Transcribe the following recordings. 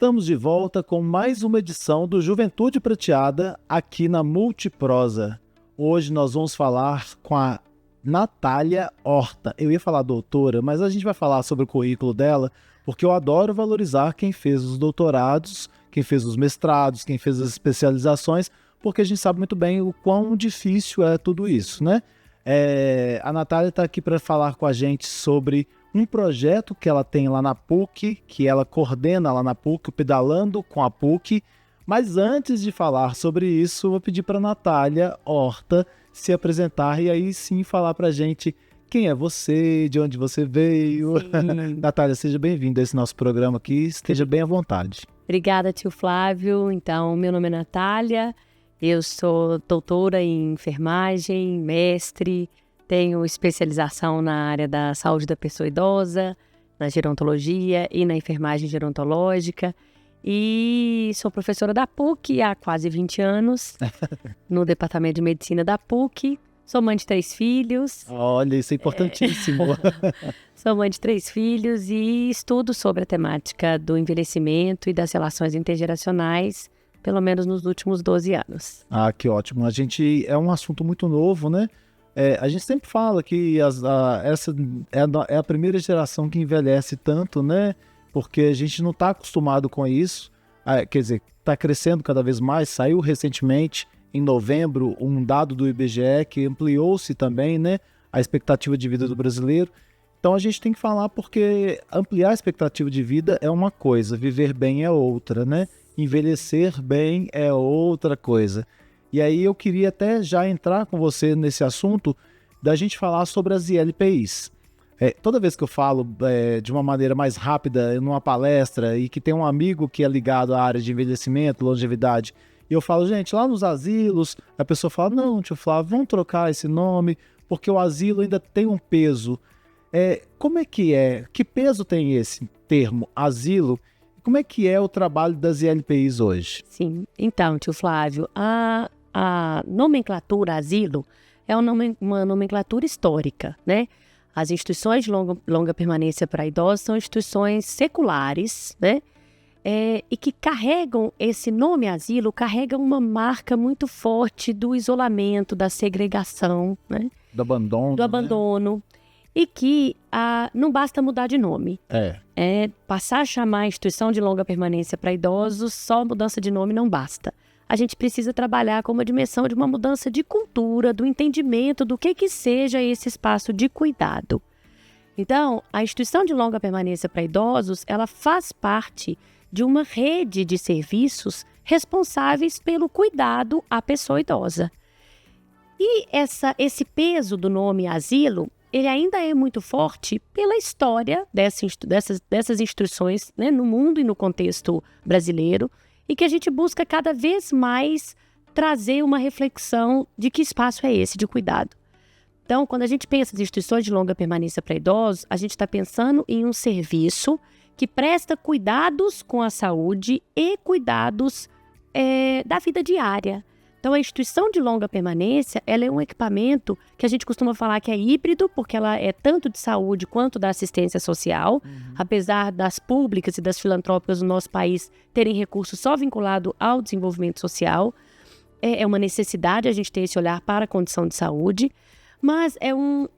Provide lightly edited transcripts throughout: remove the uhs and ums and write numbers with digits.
Estamos de volta com mais uma edição do Juventude Prateada aqui na Multiprosa. Hoje nós vamos falar com a Natália Horta. Eu ia falar doutora, mas a gente vai falar sobre o currículo dela, porque eu adoro valorizar quem fez os doutorados, quem fez os mestrados, quem fez as especializações, porque a gente sabe muito bem o quão difícil é tudo isso, né? A Natália está aqui para falar com a gente sobre um projeto que ela tem lá na PUC, que ela coordena lá na PUC, o Pedalando com a PUC. Mas antes de falar sobre isso, eu vou pedir para a Natália Horta se apresentar e aí sim falar para a gente quem é você, de onde você veio. Natália, seja bem-vinda a esse nosso programa aqui, esteja bem à vontade. Obrigada, tio Flávio. Então, meu nome é Natália, eu sou doutora em enfermagem, mestre, tenho especialização na área da saúde da pessoa idosa, na gerontologia e na enfermagem gerontológica. E sou professora da PUC há quase 20 anos, no Departamento de Medicina da PUC. Sou mãe de 3 filhos. Olha, isso é importantíssimo. Sou mãe de 3 filhos e estudo sobre a temática do envelhecimento e das relações intergeracionais, pelo menos nos últimos 12 anos. Ah, que ótimo. É um assunto muito novo, né? A gente sempre fala que essa é a primeira geração que envelhece tanto, né? Porque a gente não está acostumado com isso. Quer dizer, está crescendo cada vez mais. Saiu recentemente, em novembro, um dado do IBGE que ampliou-se também, né? A expectativa de vida do brasileiro. Então a gente tem que falar porque ampliar a expectativa de vida é uma coisa, viver bem é outra, né? Envelhecer bem é outra coisa. E aí eu queria até já entrar com você nesse assunto da gente falar sobre as ILPIs. Toda vez que eu falo de uma maneira mais rápida numa palestra e que tem um amigo que é ligado à área de envelhecimento, longevidade, e eu falo, gente, lá nos asilos, a pessoa fala, não, tio Flávio, vamos trocar esse nome, porque o asilo ainda tem um peso. Como é que é? Que peso tem esse termo, asilo? Como é que é o trabalho das ILPIs hoje? Sim, então, tio Flávio, a nomenclatura asilo é uma nomenclatura histórica, né? As instituições de longa permanência para idosos são instituições seculares, né? E que carregam esse nome asilo, carregam uma marca muito forte do isolamento, da segregação, né? Do abandono. Do abandono. Né? E que não basta mudar de nome. Passar a chamar a instituição de longa permanência para idosos, só mudança de nome não basta. A gente precisa trabalhar com uma dimensão de uma mudança de cultura, do entendimento do que seja esse espaço de cuidado. Então, a instituição de longa permanência para idosos, ela faz parte de uma rede de serviços responsáveis pelo cuidado à pessoa idosa. E esse peso do nome asilo, ele ainda é muito forte pela história dessas instituições, né, no mundo e no contexto brasileiro, e que a gente busca cada vez mais trazer uma reflexão de que espaço é esse de cuidado. Então, quando a gente pensa em instituições de longa permanência para idosos, a gente está pensando em um serviço que presta cuidados com a saúde e cuidados da vida diária. Então, a instituição de longa permanência, ela é um equipamento que a gente costuma falar que é híbrido, porque ela é tanto de saúde quanto da assistência social, apesar das públicas e das filantrópicas no nosso país terem recursos só vinculado ao desenvolvimento social. É uma necessidade a gente ter esse olhar para a condição de saúde, mas é um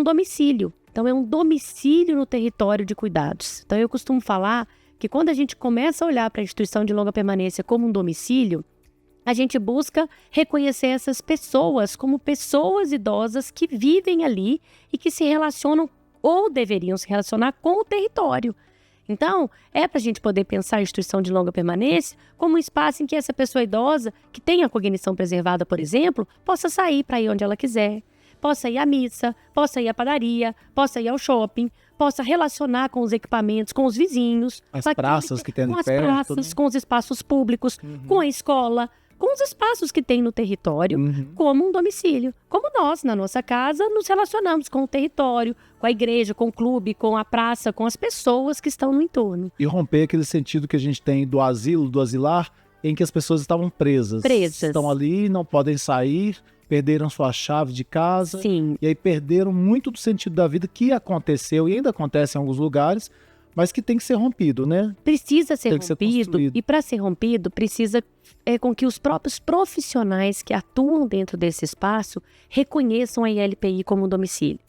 domicílio. Então, é um domicílio no território de cuidados. Então, eu costumo falar que quando a gente começa a olhar para a instituição de longa permanência como um domicílio, a gente busca reconhecer essas pessoas como pessoas idosas que vivem ali e que se relacionam ou deveriam se relacionar com o território. Então, para a gente poder pensar a instituição de longa permanência como um espaço em que essa pessoa idosa, que tem a cognição preservada, por exemplo, possa sair para ir onde ela quiser, possa ir à missa, possa ir à padaria, possa ir ao shopping, possa relacionar com os equipamentos, com os vizinhos. As praças que tem ali perto. Com as praças, né? Com os espaços públicos, com a escola, com os espaços que tem no território, como um domicílio. Como nós, na nossa casa, nos relacionamos com o território, com a igreja, com o clube, com a praça, com as pessoas que estão no entorno. E romper aquele sentido que a gente tem do asilo, do asilar, em que as pessoas estavam presas. Estão ali, não podem sair, perderam sua chave de casa. Sim. E aí perderam muito do sentido da vida que aconteceu e ainda acontece em alguns lugares, mas que tem que ser rompido, né? Precisa ser rompido, e para ser rompido, precisa com que os próprios profissionais que atuam dentro desse espaço reconheçam a ILPI como um domicílio.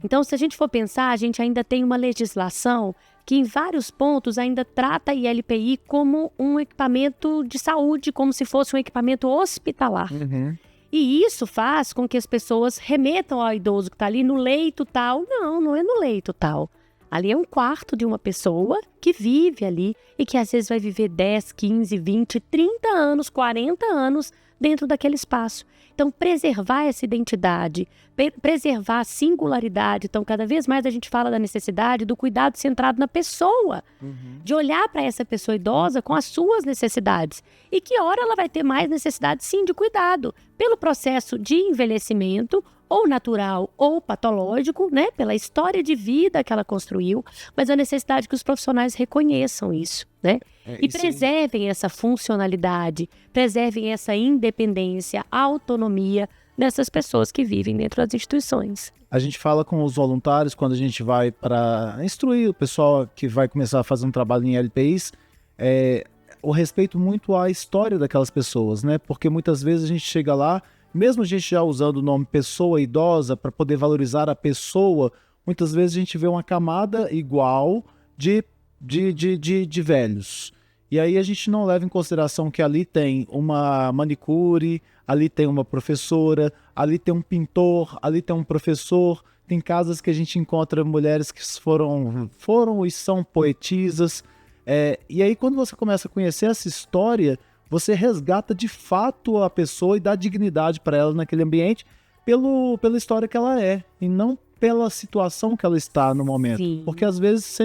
Então, se a gente for pensar, a gente ainda tem uma legislação que em vários pontos ainda trata a ILPI como um equipamento de saúde, como se fosse um equipamento hospitalar. E isso faz com que as pessoas remetam ao idoso que está ali no leito tal. Não é no leito tal. Ali é um quarto de uma pessoa que vive ali e que às vezes vai viver 10, 15, 20, 30 anos, 40 anos dentro daquele espaço. Então, preservar essa identidade, preservar a singularidade. Então, cada vez mais a gente fala da necessidade do cuidado centrado na pessoa, de olhar para essa pessoa idosa com as suas necessidades. E que hora ela vai ter mais necessidade, sim, de cuidado, pelo processo de envelhecimento, ou natural ou patológico, né, pela história de vida que ela construiu, mas a necessidade que os profissionais reconheçam isso, né? E preservem essa funcionalidade, preservem essa independência, autonomia dessas pessoas que vivem dentro das instituições. A gente fala com os voluntários quando a gente vai para instruir o pessoal que vai começar a fazer um trabalho em LPIs, o respeito muito à história daquelas pessoas, né? Porque muitas vezes a gente chega lá, mesmo a gente já usando o nome pessoa idosa para poder valorizar a pessoa, muitas vezes a gente vê uma camada igual de velhos. E aí a gente não leva em consideração que ali tem uma manicure, ali tem uma professora, ali tem um pintor, ali tem um professor. Tem casas que a gente encontra mulheres que foram e são poetisas. E aí quando você começa a conhecer essa história, você resgata de fato a pessoa e dá dignidade para ela naquele ambiente pela história que ela é e não pela situação que ela está no momento. Sim. Porque às vezes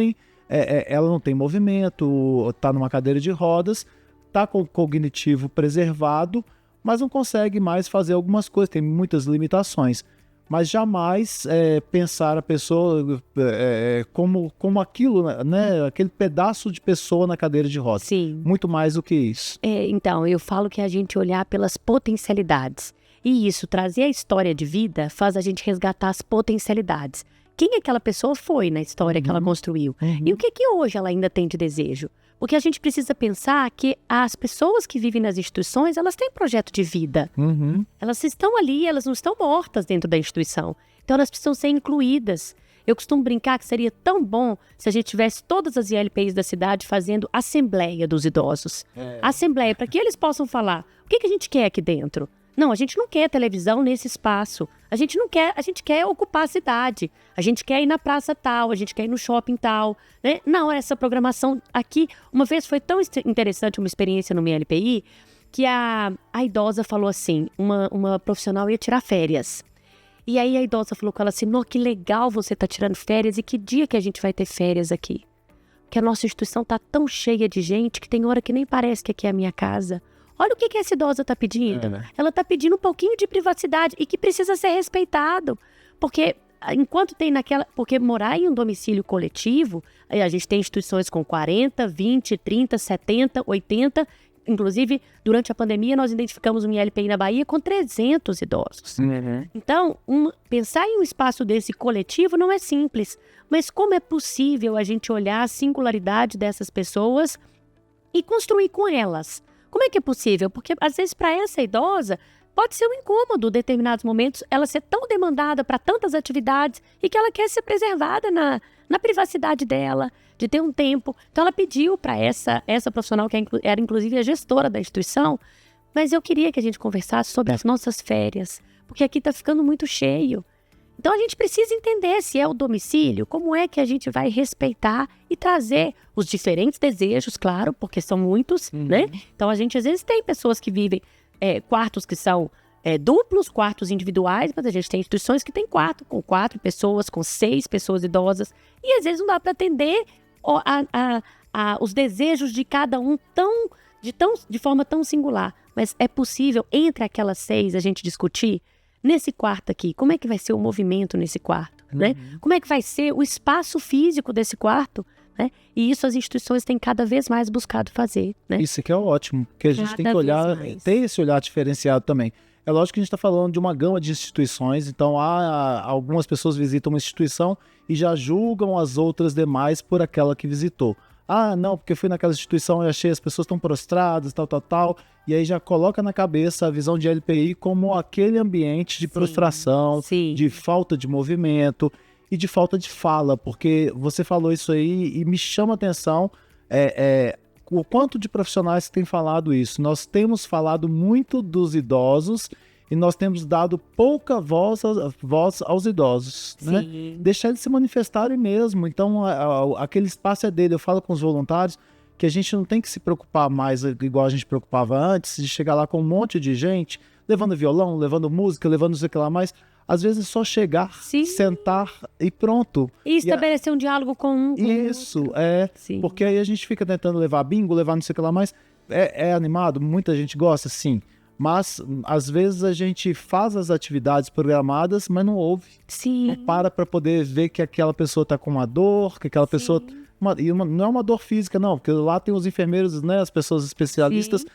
ela não tem movimento, está numa cadeira de rodas, está com o cognitivo preservado, mas não consegue mais fazer algumas coisas, tem muitas limitações. Mas jamais pensar a pessoa como aquilo, né? Aquele pedaço de pessoa na cadeira de rodas. Sim. Muito mais do que isso. Então, eu falo que a gente olhar pelas potencialidades. E isso, trazer a história de vida, faz a gente resgatar as potencialidades. Quem aquela pessoa foi na história que ela construiu? E o que hoje ela ainda tem de desejo? Porque a gente precisa pensar que as pessoas que vivem nas instituições, elas têm projeto de vida. Elas estão ali, elas não estão mortas dentro da instituição. Então, elas precisam ser incluídas. Eu costumo brincar que seria tão bom se a gente tivesse todas as ILPIs da cidade fazendo assembleia dos idosos. Assembleia, para que eles possam falar o que a gente quer aqui dentro. Não, a gente não quer televisão nesse espaço. A gente quer ocupar a cidade. A gente quer ir na praça tal, a gente quer ir no shopping tal. Né? Não, essa programação aqui... Uma vez foi tão interessante uma experiência no meu LPI que a idosa falou assim, uma profissional ia tirar férias. E aí a idosa falou com ela assim, que legal você tá tirando férias e que dia que a gente vai ter férias aqui? Porque a nossa instituição tá tão cheia de gente que tem hora que nem parece que aqui é a minha casa. Olha o que essa idosa está pedindo. Ela está pedindo um pouquinho de privacidade e que precisa ser respeitado. Porque enquanto tem porque morar em um domicílio coletivo, a gente tem instituições com 40, 20, 30, 70, 80. Inclusive, durante a pandemia, nós identificamos um ILPI na Bahia com 300 idosos. Então, pensar em um espaço desse coletivo não é simples. Mas como é possível a gente olhar a singularidade dessas pessoas e construir com elas? Como é que é possível? Porque, às vezes, para essa idosa, pode ser um incômodo, em determinados momentos, ela ser tão demandada para tantas atividades e que ela quer ser preservada na privacidade dela, de ter um tempo. Então, ela pediu para essa profissional, que era, inclusive, a gestora da instituição, mas eu queria que a gente conversasse sobre as nossas férias, porque aqui está ficando muito cheio. Então, a gente precisa entender se é o domicílio, como é que a gente vai respeitar e trazer os diferentes desejos, claro, porque são muitos, né? Então, a gente, às vezes, tem pessoas que vivem quartos que são duplos, quartos individuais, mas a gente tem instituições que tem quarto, com 4 pessoas, com 6 pessoas idosas, e às vezes não dá para atender os desejos de cada um de forma tão singular. Mas é possível, entre aquelas 6, a gente discutir nesse quarto aqui, como é que vai ser o movimento nesse quarto, né? Como é que vai ser o espaço físico desse quarto, né? E isso as instituições têm cada vez mais buscado fazer, né? Isso que é ótimo, porque a gente tem que olhar, ter esse olhar diferenciado também. É lógico que a gente está falando de uma gama de instituições, então algumas pessoas visitam uma instituição e já julgam as outras demais por aquela que visitou. Ah, não, porque fui naquela instituição e achei as pessoas tão prostradas, tal, e aí já coloca na cabeça a visão de LPI como aquele ambiente de prostração, de falta de movimento e de falta de fala, porque você falou isso aí e me chama a atenção o quanto de profissionais têm falado isso. Nós temos falado muito dos idosos e nós temos dado pouca voz aos idosos, né? Deixar eles se manifestarem mesmo. Então, aquele espaço é dele. Eu falo com os voluntários que a gente não tem que se preocupar mais igual a gente preocupava antes, de chegar lá com um monte de gente, levando violão, levando música, levando não sei o que lá mais. Às vezes é só chegar, sentar e pronto. E estabelecer um diálogo com isso, porque aí a gente fica tentando levar bingo, levar não sei o que lá mais. É animado, muita gente gosta, sim. Mas, às vezes, a gente faz as atividades programadas, mas não ouve. Não para poder ver que aquela pessoa está com uma dor, que aquela pessoa... não é uma dor física, não, porque lá tem os enfermeiros, né, as pessoas especialistas,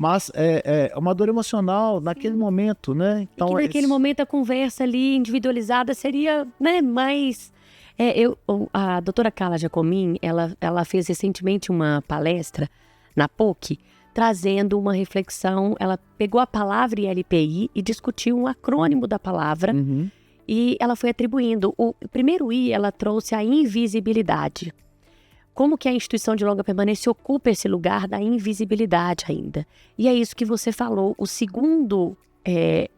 mas é uma dor emocional naquele momento, né? Então, naquele momento a conversa ali individualizada seria, né, mais... a doutora Carla Giacomin, ela fez recentemente uma palestra na PUC, trazendo uma reflexão. Ela pegou a palavra ILPI e discutiu um acrônimo da palavra, e ela foi atribuindo. O primeiro I, ela trouxe a invisibilidade. Como que a instituição de longa permanência ocupa esse lugar da invisibilidade ainda? E é isso que você falou. O segundo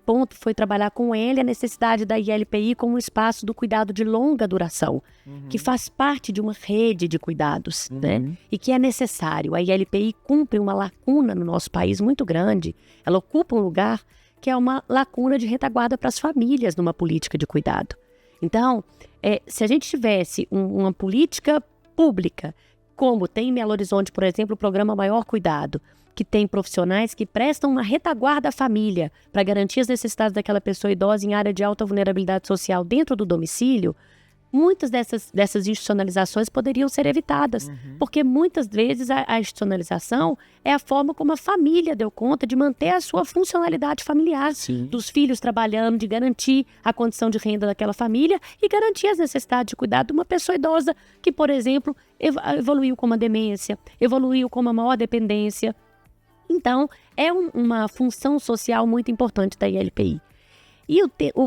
ponto foi trabalhar com ele a necessidade da ILPI como um espaço do cuidado de longa duração, que faz parte de uma rede de cuidados, né? E que é necessário. A ILPI cumpre uma lacuna no nosso país muito grande. Ela ocupa um lugar que é uma lacuna de retaguarda para as famílias numa política de cuidado. Então, se a gente tivesse uma política pública, como tem em Belo Horizonte, por exemplo, o programa Maior Cuidado, que tem profissionais que prestam uma retaguarda à família para garantir as necessidades daquela pessoa idosa em área de alta vulnerabilidade social dentro do domicílio, muitas dessas institucionalizações poderiam ser evitadas, porque muitas vezes a institucionalização é a forma como a família deu conta de manter a sua funcionalidade familiar, dos filhos trabalhando, de garantir a condição de renda daquela família e garantir as necessidades de cuidado de uma pessoa idosa que, por exemplo, evoluiu com uma demência, evoluiu com uma maior dependência. Então, é uma função social muito importante da ILPI. E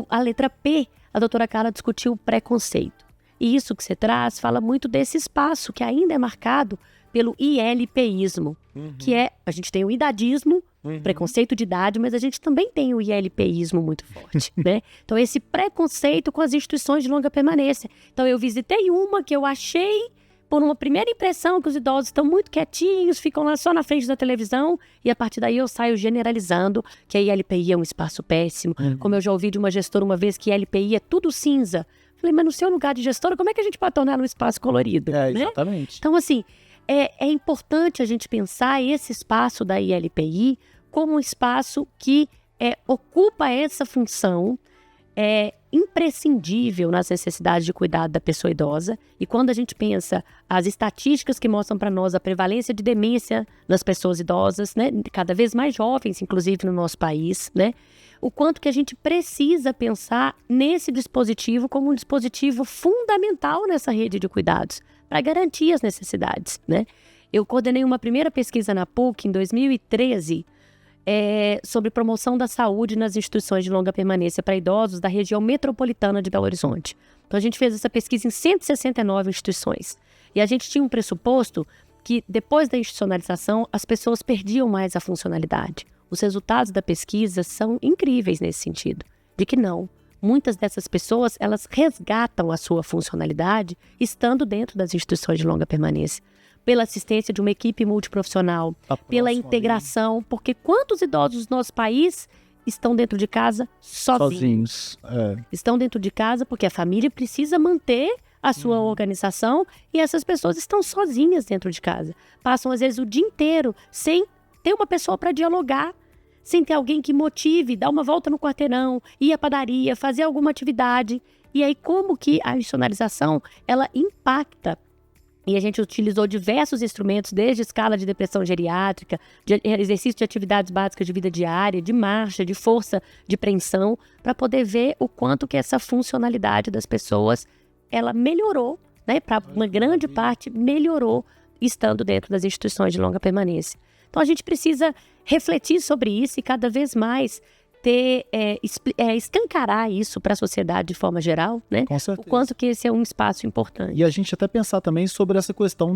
a letra P, a doutora Carla discutiu o preconceito. E isso que você traz fala muito desse espaço que ainda é marcado pelo ILPismo, que a gente tem o idadismo, preconceito de idade, mas a gente também tem o ILPismo muito forte, né? Então, esse preconceito com as instituições de longa permanência. Então, eu visitei uma que eu achei, por uma primeira impressão, que os idosos estão muito quietinhos, ficam lá só na frente da televisão, e a partir daí eu saio generalizando que a ILPI é um espaço péssimo. Como eu já ouvi de uma gestora uma vez que a ILPI é tudo cinza. Falei, mas no seu lugar de gestora, como é que a gente pode tornar um espaço colorido? Exatamente. Né? Então, assim, é importante a gente pensar esse espaço da ILPI como um espaço que ocupa essa função imprescindível nas necessidades de cuidado da pessoa idosa. E quando a gente pensa as estatísticas que mostram para nós a prevalência de demência nas pessoas idosas, né, cada vez mais jovens, inclusive no nosso país, né, o quanto que a gente precisa pensar nesse dispositivo como um dispositivo fundamental nessa rede de cuidados, para garantir as necessidades, né? Eu coordenei uma primeira pesquisa na PUC em 2013, sobre promoção da saúde nas instituições de longa permanência para idosos da região metropolitana de Belo Horizonte. Então, a gente fez essa pesquisa em 169 instituições. E a gente tinha um pressuposto que, depois da institucionalização, as pessoas perdiam mais a funcionalidade. Os resultados da pesquisa são incríveis nesse sentido, de que não. Muitas dessas pessoas, elas resgatam a sua funcionalidade estando dentro das instituições de longa permanência, pela assistência de uma equipe multiprofissional, pela integração, porque quantos idosos do nosso país estão dentro de casa sozinhos? Estão dentro de casa porque a família precisa manter a sua organização e essas pessoas estão sozinhas dentro de casa. Passam, às vezes, o dia inteiro sem ter uma pessoa para dialogar, sem ter alguém que motive, dar uma volta no quarteirão, ir à padaria, fazer alguma atividade. E aí, como que a institucionalização, ela impacta E a gente utilizou diversos instrumentos, desde escala de depressão geriátrica, de exercício de atividades básicas de vida diária, de marcha, de força, de preensão, para poder ver o quanto que essa funcionalidade das pessoas, ela melhorou, né? Para uma grande parte, melhorou estando dentro das instituições de longa permanência. Então, a gente precisa refletir sobre isso e cada vez mais escancarar isso para a sociedade de forma geral, né? Com certeza. O quanto que esse é um espaço importante. E a gente até pensar também sobre essa questão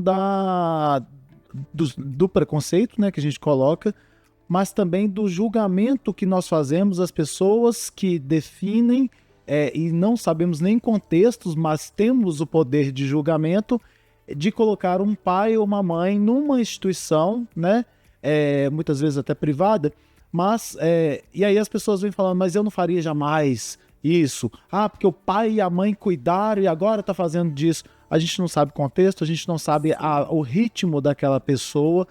do preconceito, né, que a gente coloca, mas também do julgamento que nós fazemos às pessoas que definem e não sabemos nem contextos, mas temos o poder de julgamento de colocar um pai ou uma mãe numa instituição, né, muitas vezes até privada, mas, e aí as pessoas vêm falando, mas eu não faria jamais isso. Porque o pai e a mãe cuidaram e agora está fazendo disso. A gente não sabe o contexto, a gente não sabe o ritmo daquela pessoa,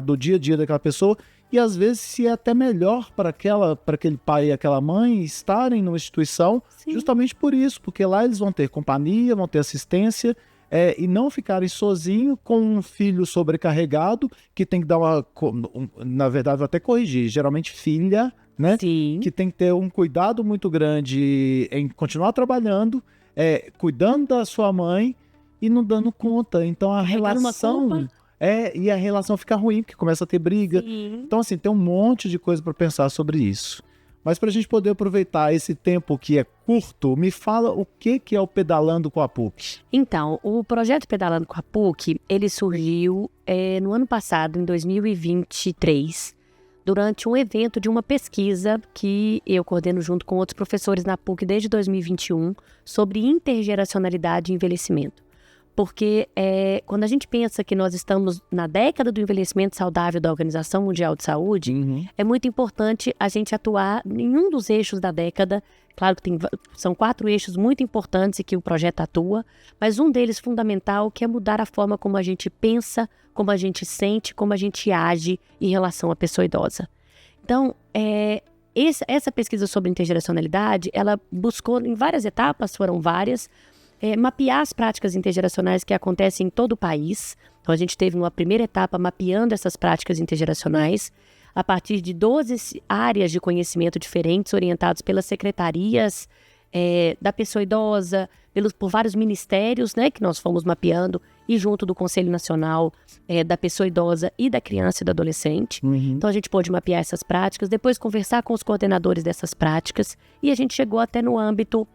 do dia a dia daquela pessoa. E às vezes se é até melhor para aquele pai e aquela mãe estarem numa instituição, sim, justamente por isso, porque lá eles vão ter companhia, vão ter assistência, e não ficarem sozinhos com um filho sobrecarregado, que tem que dar na verdade, vou até corrigir, geralmente filha, né? Sim. Que tem que ter um cuidado muito grande em continuar trabalhando, cuidando da sua mãe e não dando conta. Então a relação e a relação fica ruim, porque começa a ter briga. Sim. Então, assim, tem um monte de coisa para pensar sobre isso. Mas para a gente poder aproveitar esse tempo que é curto, me fala o que é o Pedalando com a PUC. Então, o projeto Pedalando com a PUC, ele surgiu no ano passado, em 2023, durante um evento de uma pesquisa que eu coordeno junto com outros professores na PUC desde 2021, sobre intergeracionalidade e envelhecimento. Porque quando a gente pensa que nós estamos na década do envelhecimento saudável da Organização Mundial de Saúde, é muito importante a gente atuar em um dos eixos da década. Claro que são 4 eixos muito importantes e que o projeto atua, mas um deles fundamental, que é mudar a forma como a gente pensa, como a gente sente, como a gente age em relação à pessoa idosa. Então, essa pesquisa sobre intergeracionalidade, ela buscou em várias etapas, foram várias, mapear as práticas intergeracionais que acontecem em todo o país. Então, a gente teve uma primeira etapa mapeando essas práticas intergeracionais a partir de 12 áreas de conhecimento diferentes, orientadas pelas secretarias da pessoa idosa, por vários ministérios, né, que nós fomos mapeando, e junto do Conselho Nacional da Pessoa Idosa e da Criança e do Adolescente. Então, a gente pôde mapear essas práticas, depois conversar com os coordenadores dessas práticas, e a gente chegou até no âmbito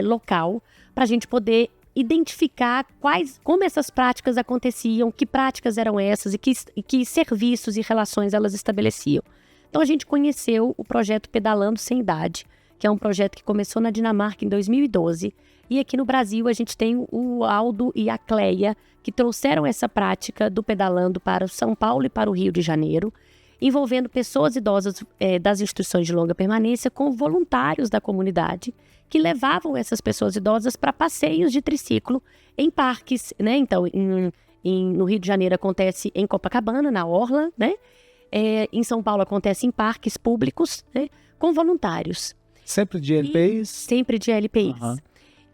local, para a gente poder identificar como essas práticas aconteciam, que práticas eram essas e que serviços e relações elas estabeleciam. Então, a gente conheceu o projeto Pedalando Sem Idade, que é um projeto que começou na Dinamarca em 2012, e aqui no Brasil a gente tem o Aldo e a Cleia, que trouxeram essa prática do pedalando para São Paulo e para o Rio de Janeiro, envolvendo pessoas idosas das instituições de longa permanência com voluntários da comunidade, que levavam essas pessoas idosas para passeios de triciclo em parques, né? Então, no Rio de Janeiro acontece em Copacabana, na Orla, né? Em São Paulo acontece em parques públicos, né? Com voluntários. Sempre de LPIs? Sempre de LPIs. Uhum.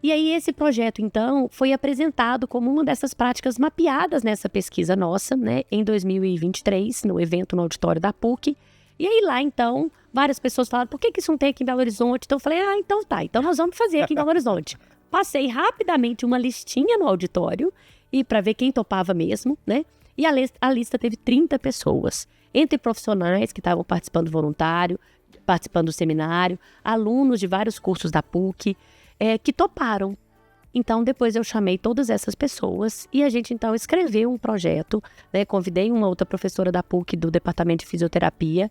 E aí esse projeto, então, foi apresentado como uma dessas práticas mapeadas nessa pesquisa nossa, né? Em 2023, no evento no auditório da PUC. E aí lá, então, várias pessoas falaram, por que isso não tem aqui em Belo Horizonte? Então eu falei, então tá, então nós vamos fazer aqui em Belo Horizonte. Passei rapidamente uma listinha no auditório, e para ver quem topava mesmo, né? E a lista teve 30 pessoas, entre profissionais que estavam participando voluntário, participando do seminário, alunos de vários cursos da PUC, que toparam. Então, depois eu chamei todas essas pessoas e a gente, então, escreveu um projeto, né? Convidei uma outra professora da PUC do Departamento de Fisioterapia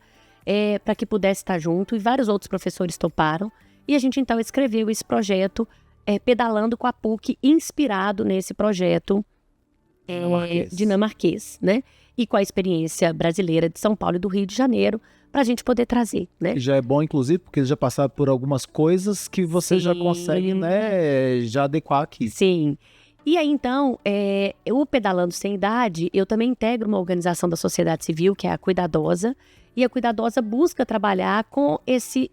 para que pudesse estar junto, e vários outros professores toparam. E a gente, então, escreveu esse projeto Pedalando com a PUC, inspirado nesse projeto dinamarquês, né? E com a experiência brasileira de São Paulo e do Rio de Janeiro, para a gente poder trazer, né? Já é bom, inclusive, porque eles já passaram por algumas coisas que você já consegue, né, já adequar aqui. Sim. E aí, então, o Pedalando Sem Idade, eu também integro uma organização da sociedade civil, que é a Cuidadosa, e a Cuidadosa busca trabalhar com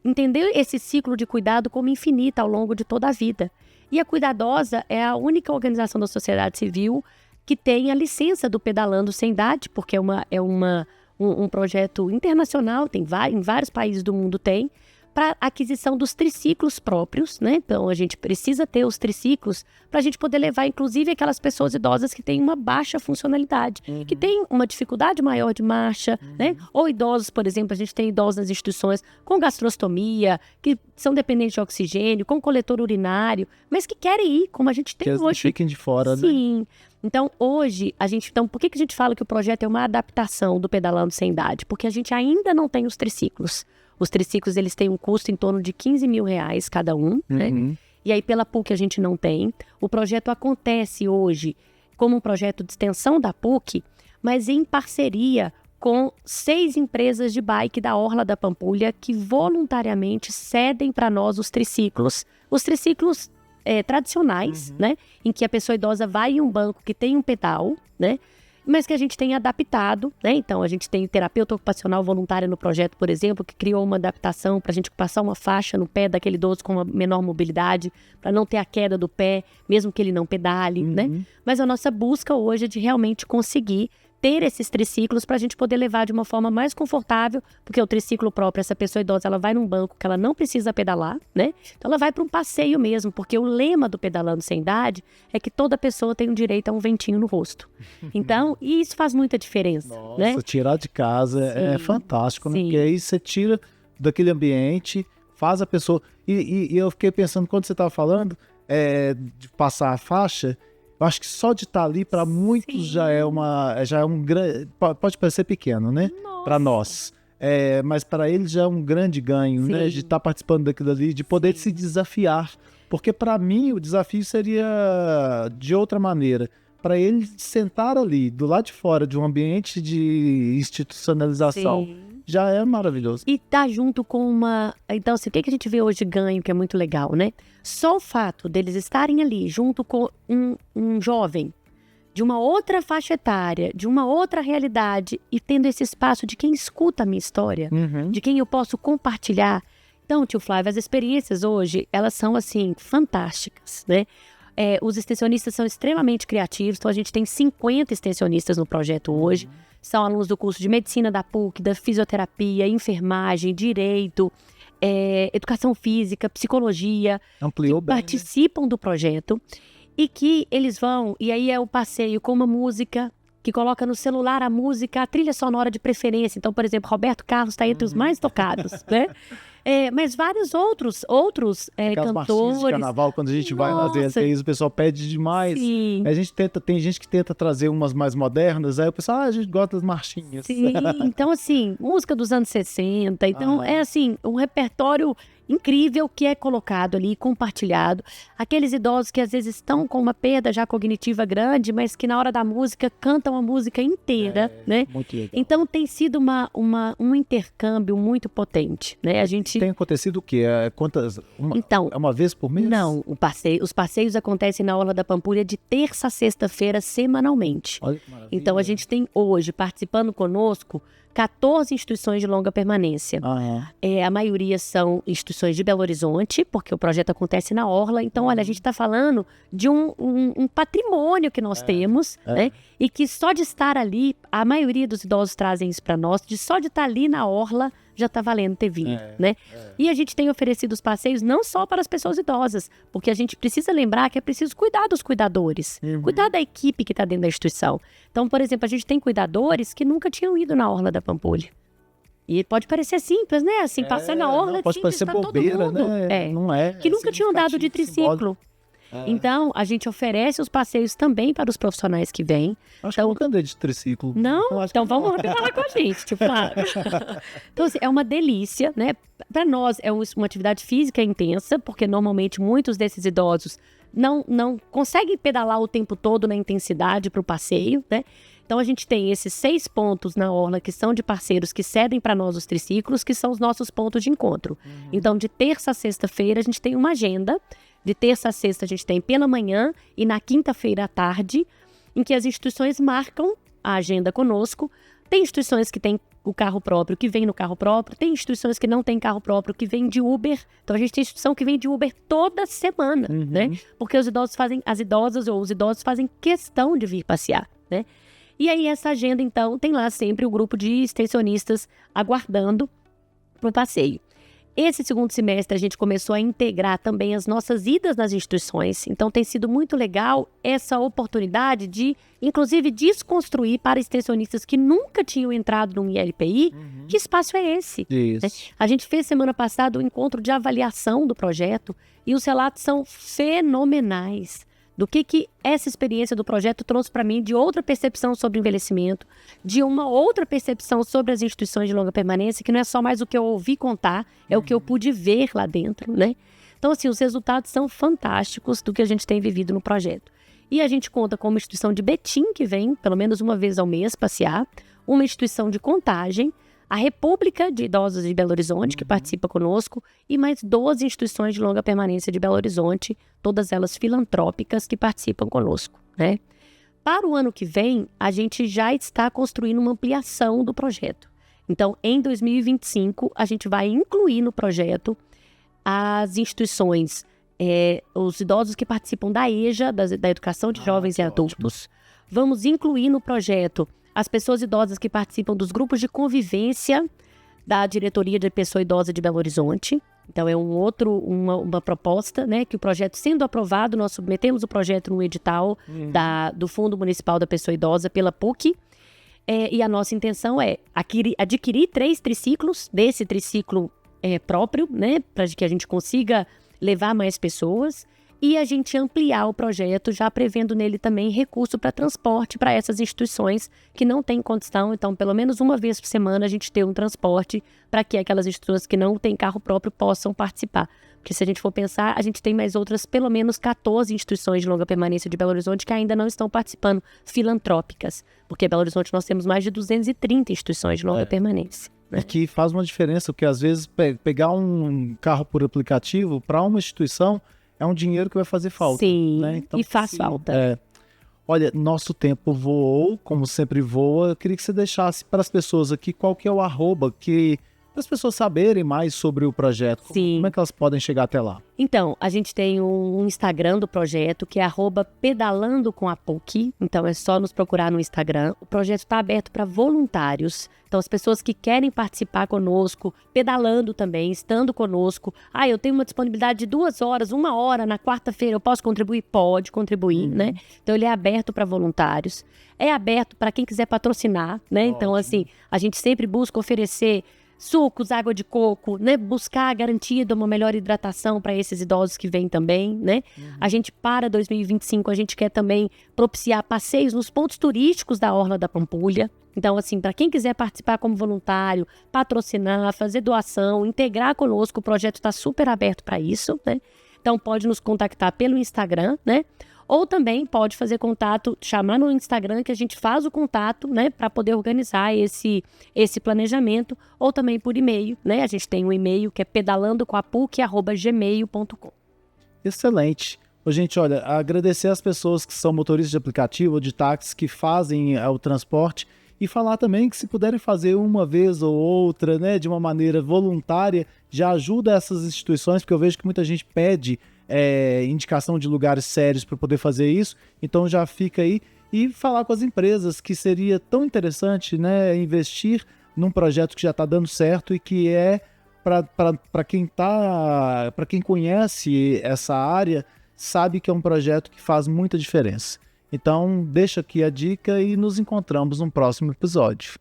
entender esse ciclo de cuidado como infinito ao longo de toda a vida. E a Cuidadosa é a única organização da sociedade civil que tem a licença do Pedalando Sem Idade, porque é um projeto internacional, em vários países do mundo tem, para aquisição dos triciclos próprios, né? Então, a gente precisa ter os triciclos para a gente poder levar, inclusive, aquelas pessoas idosas que têm uma baixa funcionalidade, que têm uma dificuldade maior de marcha, né? Ou idosos, por exemplo, a gente tem idosos nas instituições com gastrostomia, que são dependentes de oxigênio, com coletor urinário, mas que querem ir, como a gente tem que hoje. Que fiquem de fora, né? Sim. Então, hoje, por que a gente fala que o projeto é uma adaptação do Pedalando Sem Idade? Porque a gente ainda não tem os triciclos. Os triciclos, eles têm um custo em torno de R$15 mil cada um, né? E aí, pela PUC, a gente não tem. O projeto acontece hoje como um projeto de extensão da PUC, mas em parceria com 6 empresas de bike da Orla da Pampulha que voluntariamente cedem para nós os triciclos. Os triciclos tradicionais, né? Em que a pessoa idosa vai em um banco que tem um pedal, né? Mas que a gente tem adaptado, né? Então, a gente tem terapeuta ocupacional voluntária no projeto, por exemplo, que criou uma adaptação para a gente passar uma faixa no pé daquele idoso com uma menor mobilidade, para não ter a queda do pé, mesmo que ele não pedale, né? Mas a nossa busca hoje é de realmente conseguir ter esses triciclos para a gente poder levar de uma forma mais confortável, porque o triciclo próprio, essa pessoa idosa, ela vai num banco que ela não precisa pedalar, né? Então ela vai para um passeio mesmo, porque o lema do Pedalando Sem Idade é que toda pessoa tem o direito a um ventinho no rosto. Então, e isso faz muita diferença, Nossa, né? Tirar de casa é fantástico, né? Porque aí você tira daquele ambiente, faz a pessoa... E eu fiquei pensando, quando você estava falando de passar a faixa, eu acho que só de estar ali, para muitos, já é um grande... Pode parecer pequeno, né? Para nós. Mas para eles já é um grande ganho, né? De estar participando daquilo ali, de poder se desafiar. Porque para mim o desafio seria de outra maneira. Para ele sentar ali, do lado de fora de um ambiente de institucionalização, já é maravilhoso. E tá junto com uma... Então, assim, o que a gente vê hoje ganho, que é muito legal, né? Só o fato deles estarem ali, junto com um jovem, de uma outra faixa etária, de uma outra realidade, e tendo esse espaço de quem escuta a minha história, de quem eu posso compartilhar. Então, tio Flávio, as experiências hoje, elas são, assim, fantásticas, né? Os extensionistas são extremamente criativos, então a gente tem 50 extensionistas no projeto hoje. São alunos do curso de medicina da PUC, da fisioterapia, enfermagem, direito, educação física, psicologia. Ampliou bem, participam do projeto e que eles vão, e aí é o passeio com uma música, que coloca no celular a música, a trilha sonora de preferência. Então, por exemplo, Roberto Carlos está entre os mais tocados, né? Mas vários outros cantores. De carnaval, quando a gente vai nas DLTs, o pessoal pede demais. Sim. Tem gente que tenta trazer umas mais modernas, aí o pessoal, a gente gosta das marchinhas. Sim, então assim, música dos anos 60, então é assim, um repertório incrível que é colocado ali, compartilhado. Aqueles idosos que às vezes estão com uma perda já cognitiva grande, mas que na hora da música cantam a música inteira, né? Muito legal. Então tem sido um intercâmbio muito potente, né? A gente... Tem acontecido o quê? Então, é uma vez por mês? Não, os passeios acontecem na Orla da Pampulha de terça a sexta-feira, semanalmente. Olha que maravilha. Então a gente tem hoje, participando conosco, 14 instituições de longa permanência. A maioria são instituições de Belo Horizonte, porque o projeto acontece na Orla. Então, olha, a gente está falando de um patrimônio que nós temos, né? E que só de estar ali, a maioria dos idosos trazem isso para nós, só de estar ali na Orla já está valendo ter vindo, né? E a gente tem oferecido os passeios não só para as pessoas idosas, porque a gente precisa lembrar que é preciso cuidar dos cuidadores, cuidar da equipe que está dentro da instituição. Então, por exemplo, a gente tem cuidadores que nunca tinham ido na Orla da Pampulha. E pode parecer simples, né? Assim, passar na Orla pode parecer bobeira, né? Não é. Que nunca tinham andado de triciclo. Então, a gente oferece os passeios também para os profissionais que vêm. Acho que eu nunca andei de triciclo. Não? Então vamos falar com a gente, tipo, Então, assim, é uma delícia, né? Para nós é uma atividade física intensa, porque normalmente muitos desses idosos não conseguem pedalar o tempo todo na intensidade para o passeio, né? Então, a gente tem esses 6 pontos na Orla que são de parceiros que cedem para nós os triciclos, que são os nossos pontos de encontro. Então, de terça a sexta-feira, a gente tem uma agenda. De terça a sexta, a gente tem pela manhã e na quinta-feira à tarde, em que as instituições marcam a agenda conosco. Tem instituições que têm o carro próprio, que vem no carro próprio. Tem instituições que não têm carro próprio, que vem de Uber. Então, a gente tem instituição que vem de Uber toda semana, né? Porque as idosas ou os idosos fazem questão de vir passear, né? E aí, essa agenda, então, tem lá sempre o grupo de extensionistas aguardando para o passeio. Esse segundo semestre, a gente começou a integrar também as nossas idas nas instituições. Então, tem sido muito legal essa oportunidade de, inclusive, desconstruir para extensionistas que nunca tinham entrado no ILPI, que espaço é esse? Isso. Né? A gente fez semana passada um encontro de avaliação do projeto e os relatos são fenomenais. Do que essa experiência do projeto trouxe para mim de outra percepção sobre envelhecimento, de uma outra percepção sobre as instituições de longa permanência, que não é só mais o que eu ouvi contar, é o que eu pude ver lá dentro, né? Então, assim, os resultados são fantásticos do que a gente tem vivido no projeto. E a gente conta com uma instituição de Betim, que vem pelo menos uma vez ao mês passear, uma instituição de Contagem, a República de Idosos de Belo Horizonte, que participa conosco, e mais 12 instituições de longa permanência de Belo Horizonte, todas elas filantrópicas, que participam conosco, né? Para o ano que vem, a gente já está construindo uma ampliação do projeto. Então, em 2025, a gente vai incluir no projeto as instituições, os idosos que participam da EJA, da Educação de Jovens e Adultos. Vamos incluir no projeto as pessoas idosas que participam dos grupos de convivência da Diretoria de Pessoa Idosa de Belo Horizonte. Então, é uma proposta, né, que o projeto sendo aprovado, nós submetemos o projeto no edital do Fundo Municipal da Pessoa Idosa pela PUC. E a nossa intenção é adquirir 3 triciclos, desse triciclo próprio, né, para que a gente consiga levar mais pessoas. E a gente ampliar o projeto, já prevendo nele também recurso para transporte para essas instituições que não têm condição. Então, pelo menos uma vez por semana, a gente ter um transporte para que aquelas instituições que não têm carro próprio possam participar. Porque se a gente for pensar, a gente tem mais outras, pelo menos 14 instituições de longa permanência de Belo Horizonte que ainda não estão participando, filantrópicas. Porque em Belo Horizonte nós temos mais de 230 instituições de longa permanência. É que faz uma diferença, porque às vezes pegar um carro por aplicativo para uma instituição é um dinheiro que vai fazer falta. Sim, né? Então, e faz falta. Olha, nosso tempo voou, como sempre voa. Eu queria que você deixasse para as pessoas aqui qual que é o @, para as pessoas saberem mais sobre o projeto. Sim. Como é que elas podem chegar até lá? Então, a gente tem um Instagram do projeto, que é @pedalando com a PUC. Então, é só nos procurar no Instagram. O projeto está aberto para voluntários. Então, as pessoas que querem participar conosco, pedalando também, estando conosco. Eu tenho uma disponibilidade de 2 horas, 1 hora na quarta-feira, eu posso contribuir? Pode contribuir, né? Então, ele é aberto para voluntários. É aberto para quem quiser patrocinar, né? Então, assim, a gente sempre busca oferecer sucos, água de coco, né? Buscar a garantia de uma melhor hidratação para esses idosos que vêm também, né? A gente, para 2025, a gente quer também propiciar passeios nos pontos turísticos da Orla da Pampulha. Então, assim, para quem quiser participar como voluntário, patrocinar, fazer doação, integrar conosco, o projeto está super aberto para isso, né? Então, pode nos contactar pelo Instagram, né? Ou também pode fazer contato, chamar no Instagram que a gente faz o contato, né, para poder organizar esse planejamento, ou também por e-mail, né? A gente tem um e-mail que é pedalandocoapuc@gmail.com. Excelente. Gente, olha, agradecer às pessoas que são motoristas de aplicativo ou de táxi que fazem o transporte e falar também que se puderem fazer uma vez ou outra, né, de uma maneira voluntária, já ajuda essas instituições, porque eu vejo que muita gente pede indicação de lugares sérios para poder fazer isso, então já fica aí, e falar com as empresas que seria tão interessante, né, investir num projeto que já está dando certo e que é para quem conhece essa área, sabe que é um projeto que faz muita diferença. Então, deixa aqui a dica e nos encontramos no próximo episódio.